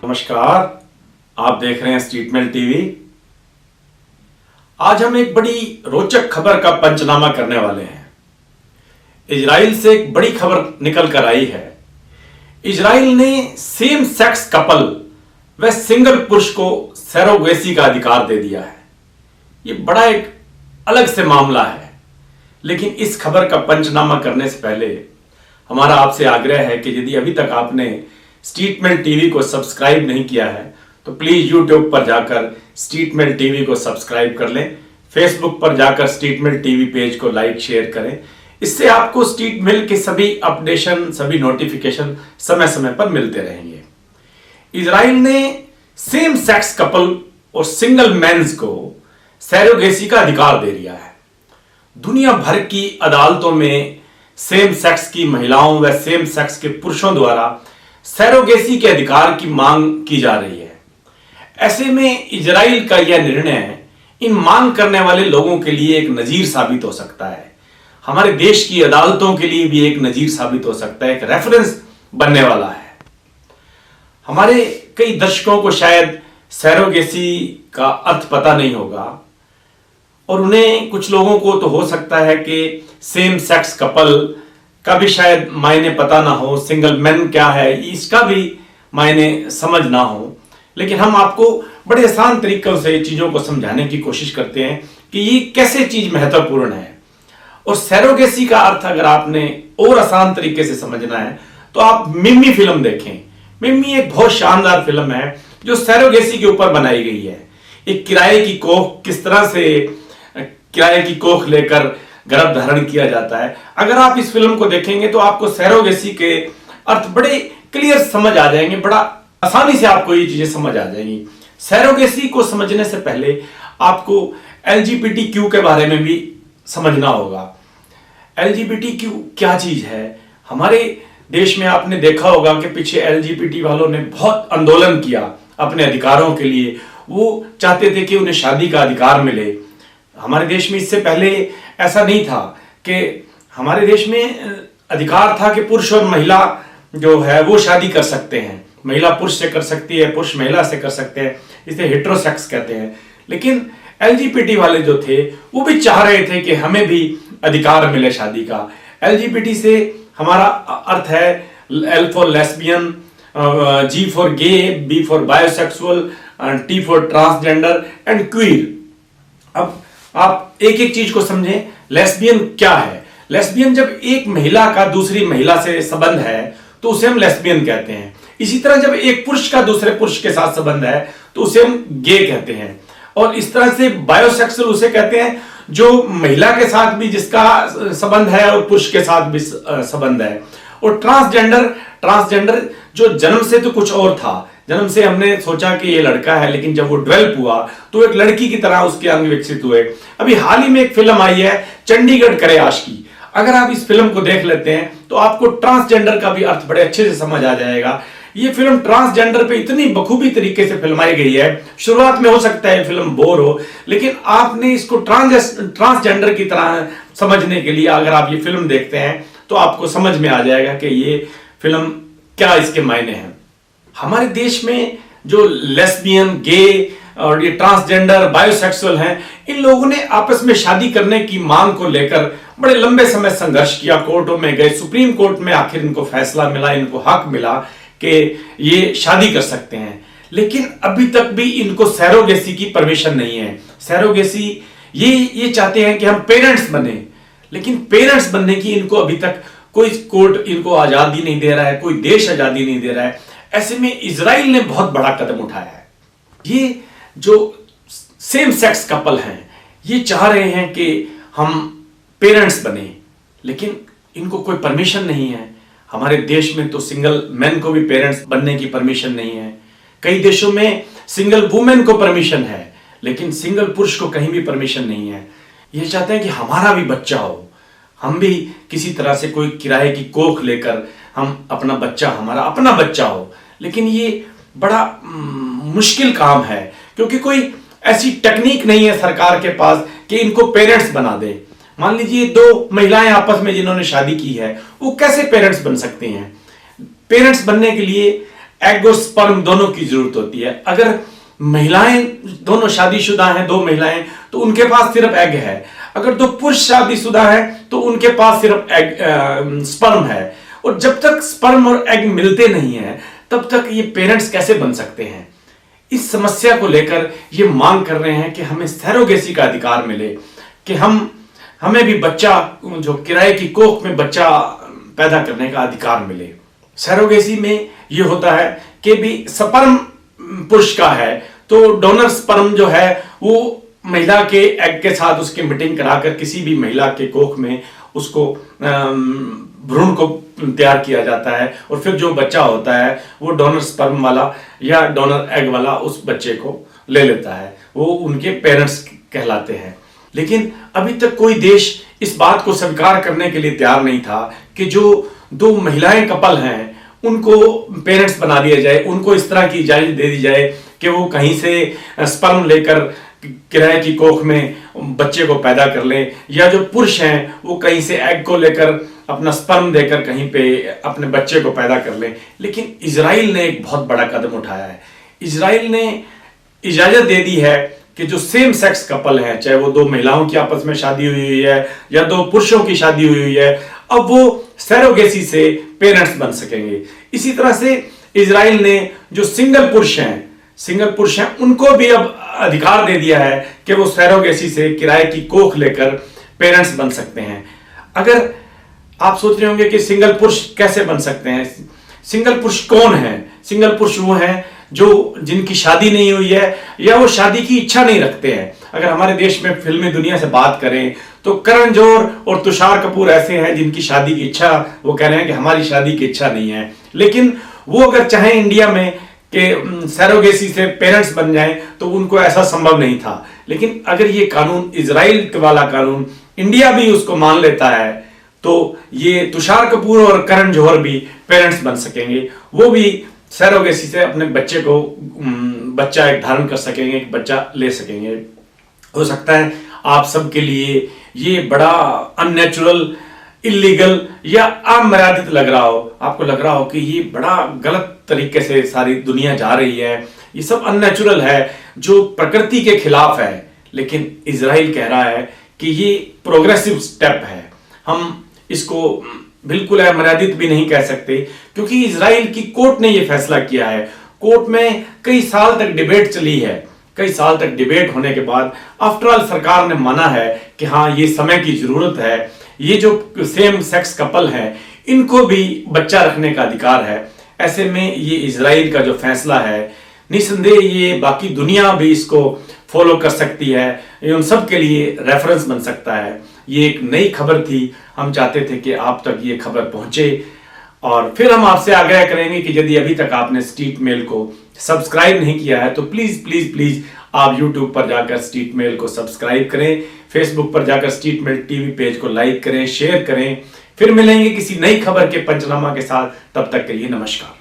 नमस्कार, आप देख रहे हैं स्टेटमेंट टीवी। आज हम एक बड़ी रोचक खबर का पंचनामा करने वाले हैं। इजराइल से एक बड़ी खबर निकल कर आई है। इजराइल ने सेम सेक्स कपल व सिंगल पुरुष को सरोगेसी का अधिकार दे दिया है। यह बड़ा एक अलग से मामला है, लेकिन इस खबर का पंचनामा करने से पहले हमारा आपसे आग्रह है कि यदि अभी तक आपने स्टेटमेंट टीवी को सब्सक्राइब नहीं किया है तो प्लीज यूट्यूब पर जाकर स्टेटमेंट टीवी को सब्सक्राइब कर लें। फेसबुक पर जाकर स्टेटमेंट टीवी पेज को लाइक शेयर करें। इससे आपको स्टेटमेंट के सभी अपडेशन, सभी नोटिफिकेशन समय समय पर मिलते रहेंगे। इजराइल ने सेम सेक्स कपल और सिंगल मेंस को सरोगेसी का अधिकार दे दिया है। दुनिया भर की अदालतों में सेम सेक्स की महिलाओं व सेम सेक्स के पुरुषों द्वारा सरोगेसी के अधिकार की मांग की जा रही है। ऐसे में इजराइल का यह निर्णय इन मांग करने वाले लोगों के लिए एक नजीर साबित हो सकता है। हमारे देश की अदालतों के लिए भी एक नजीर साबित हो सकता है, एक रेफरेंस बनने वाला है। हमारे कई दर्शकों को शायद सरोगेसी का अर्थ पता नहीं होगा और उन्हें, कुछ लोगों को तो हो सकता है कि सेम सेक्स कपल का भी शायद मायने पता ना हो, सिंगल मैन क्या है इसका भी मायने समझ ना हो। लेकिन हम आपको बड़े आसान तरीकों से चीजों को समझाने की कोशिश करते हैं कि ये कैसे चीज महत्वपूर्ण है। और सरोगेसी का अर्थ अगर आपने और आसान तरीके से समझना है तो आप मिम्मी फिल्म देखें। मिम्मी एक बहुत शानदार फिल्म है जो सरोगेसी के ऊपर बनाई गई है। एक किराए की कोख, किस तरह से किराए की कोख लेकर गर्भ धारण किया जाता है। अगर आप इस फिल्म को देखेंगे तो आपको सरोगेसी के अर्थ बड़े क्लियर समझ आ जाएंगे, बड़ा आसानी से आपको ये चीजें समझ आ जाएंगी। सरोगेसी को समझने से पहले आपको LGBTQ के बारे में भी समझना होगा। LGBTQ क्या चीज है? हमारे देश में आपने देखा होगा कि पीछे LGBT वालों ने बहुत आंदोलन किया अपने अधिकारों के लिए। वो चाहते थे कि उन्हें शादी का अधिकार मिले। हमारे देश में इससे पहले ऐसा नहीं था कि हमारे देश में अधिकार था कि पुरुष और महिला जो है वो शादी कर सकते हैं। महिला पुरुष से कर सकती है, पुरुष महिला से कर सकते हैं, इसे हेटेरोसेक्स कहते हैं। लेकिन LGBT वाले जो थे वो भी चाह रहे थे कि हमें भी अधिकार मिले शादी का। LGBT से हमारा अर्थ है L for lesbian, G for gay, B for biosexual, T for transgender and queer. अब आप एक एक चीज को समझें। लेस्बियन क्या है? लेस्बियन जब एक महिला का दूसरी महिला से संबंध है तो उसे हम लेस्बियन कहते हैं। इसी तरह जब एक पुरुष का दूसरे पुरुष के साथ संबंध है तो उसे हम गे कहते हैं। और इस तरह से बायोसेक्सुअल उसे कहते हैं जो महिला के साथ भी जिसका संबंध है और पुरुष के साथ भी संबंध है। और ट्रांसजेंडर जो जन्म से तो कुछ और था। जन्म से हमने सोचा कि ये लड़का है, लेकिन जब वो डेवलप हुआ तो एक लड़की की तरह उसके अंग विकसित हुए। अभी हाल ही में एक फिल्म आई है, चंडीगढ़ करे आशिकी। अगर आप इस फिल्म को देख लेते हैं तो आपको ट्रांसजेंडर का भी अर्थ बड़े अच्छे से समझ आ जाएगा। ये फिल्म ट्रांसजेंडर पे इतनी बखूबी तरीके से फिल्माई गई है। शुरुआत में हो सकता है फिल्म बोर हो, लेकिन आपने इसको ट्रांसजेंडर की तरह समझने के लिए अगर आप ये फिल्म देखते हैं तो आपको समझ में आ जाएगा कि ये फिल्म क्या इसके मायने हैं। हमारे देश में जो लेस्बियन, गे और ये ट्रांसजेंडर, बायोसेक्सुअल हैं, इन लोगों ने आपस में शादी करने की मांग को लेकर बड़े लंबे समय संघर्ष किया। कोर्टों में गए, सुप्रीम कोर्ट में आखिर इनको फैसला मिला, इनको हक मिला कि ये शादी कर सकते हैं। लेकिन अभी तक भी इनको सरोगेसी की परमिशन नहीं है। सरोगेसी ये चाहते हैं कि हम पेरेंट्स बने, लेकिन पेरेंट्स बनने की इनको अभी तक कोई कोर्ट इनको आजादी नहीं दे रहा है, कोई देश आजादी नहीं दे रहा है। ऐसे में इजराइल ने बहुत बड़ा कदम उठाया है। ये जो सेम सेक्स कपल हैं ये चाह रहे हैं कि हम पेरेंट्स बने, लेकिन इनको कोई परमिशन नहीं है। हमारे देश में तो सिंगल मैन को भी पेरेंट्स बनने की परमिशन नहीं है। कई देशों में सिंगल वुमेन को परमिशन है, लेकिन सिंगल पुरुष को कहीं भी परमिशन नहीं है। ये चाहते हैं कि हमारा भी बच्चा हो, हम भी किसी तरह से कोई किराए की कोख लेकर हम अपना बच्चा, हमारा अपना बच्चा हो। लेकिन ये बड़ा मुश्किल काम है, क्योंकि कोई ऐसी टेक्निक नहीं है सरकार के पास कि इनको पेरेंट्स बना दे। मान लीजिए दो महिलाएं आपस में जिन्होंने शादी की है, वो कैसे पेरेंट्स बन सकते हैं? पेरेंट्स बनने के लिए एग और स्पर्म दोनों की जरूरत होती है। अगर महिलाएं दोनों शादीशुदा हैं, दो महिलाएं, तो उनके पास सिर्फ एग है। अगर दो पुरुष शादीशुदा है तो उनके पास सिर्फ एग स्पर्म है। और जब तक स्पर्म और एग मिलते नहीं है तब तक ये पेरेंट्स कैसे बन सकते हैं? इस समस्या को लेकर ये मांग कर रहे हैं कि हमें सैरोगेसी का अधिकार मिले, कि हमें भी बच्चा, जो किराए की कोख में बच्चा पैदा करने का अधिकार मिले। सैरोगेसी में ये होता है कि भी स्पर्म पुरुष का है तो डोनर स्पर्म जो है वो महिला के एग के साथ उसकी मीटिंग कराकर किसी भी महिला के कोख में उसको भ्रूण को तैयार किया जाता है और फिर जो बच्चा होता है वो डोनर स्पर्म वाला या डोनर एग वाला उस बच्चे को ले लेता है, वो उनके पेरेंट्स कहलाते हैं। लेकिन अभी तक कोई देश इस बात को स्वीकार करने के लिए तैयार नहीं था कि जो दो महिलाएं कपल हैं उनको पेरेंट्स बना दिया जाए, उनको इस तरह की इजाजत दे दी जाए कि वो कहीं से स्पर्म लेकर किराए की कोख में बच्चे को पैदा कर लें, या जो पुरुष हैं वो कहीं से एग को लेकर अपना स्पर्म देकर कहीं पे अपने बच्चे को पैदा कर लें। लेकिन इजराइल ने एक बहुत बड़ा कदम उठाया है। इजराइल ने इजाजत दे दी है कि जो सेम सेक्स कपल हैं, चाहे वो दो महिलाओं की आपस में शादी हुई है या दो पुरुषों की शादी हुई है, अब वो सैरोगेसी से पेरेंट्स बन सकेंगे। इसी तरह से इजराइल ने जो सिंगल पुरुष हैं उनको भी अब अधिकार दे दिया है कि वो सैरोगेसी से किराए की कोख लेकर पेरेंट्स बन सकते हैं। अगर आप सोच रहे होंगे कि सिंगल पुरुष कैसे बन सकते हैं, सिंगल पुरुष कौन है? सिंगल पुरुष वो हैं जो जिनकी शादी नहीं हुई है या वो शादी की इच्छा नहीं रखते हैं। अगर हमारे देश में फिल्मी दुनिया से बात करें तो करण जौहर और तुषार कपूर ऐसे हैं जिनकी शादी की इच्छा, वो कह रहे हैं कि हमारी शादी की इच्छा नहीं है, लेकिन वो अगर चाहे इंडिया में कि सैरोगेसी से पेरेंट्स बन जाएं तो उनको ऐसा संभव नहीं था। लेकिन अगर ये कानून, इजराइल वाला कानून, इंडिया भी उसको मान लेता है तो ये तुषार कपूर और करण जौहर भी पेरेंट्स बन सकेंगे। वो भी सैरोगेसी से अपने बच्चे को बच्चा एक धारण कर सकेंगे, एक बच्चा ले सकेंगे। हो सकता है आप सबके लिए ये बड़ा अननेचुरल, इलीगल या अमर्यादित लग रहा हो, आपको लग रहा हो कि ये बड़ा गलत तरीके से सारी दुनिया जा रही है, ये सब अननेचुरल है, जो प्रकृति के खिलाफ है। लेकिन इजराइल कह रहा है कि ये प्रोग्रेसिव स्टेप है। हम इसको बिल्कुल अमर्यादित भी नहीं कह सकते, क्योंकि इजराइल की कोर्ट ने यह फैसला किया है। कोर्ट में कई साल तक डिबेट चली है, कई साल तक डिबेट होने के बाद आफ्टर ऑल सरकार ने माना है कि हाँ, ये समय की जरूरत है, ये जो सेम सेक्स कपल हैं इनको भी बच्चा रखने का अधिकार है। ऐसे में ये इजराइल का जो फैसला है, निसंदेह ये बाकी दुनिया भी इसको फॉलो कर सकती है, ये उन सब के लिए रेफरेंस बन सकता है। ये एक नई खबर थी, हम चाहते थे कि आप तक ये खबर पहुंचे। और फिर हम आपसे आग्रह करेंगे कि यदि अभी तक आपने स्ट्रीट मेल को सब्सक्राइब नहीं किया है तो प्लीज प्लीज प्लीज आप यूट्यूब पर जाकर स्ट्रीट मेल को सब्सक्राइब करें, फेसबुक पर जाकर स्ट्रीट मेल टीवी पेज को लाइक करें, शेयर करें। फिर मिलेंगे किसी नई खबर के पंचनामा के साथ, तब तक के लिए नमस्कार।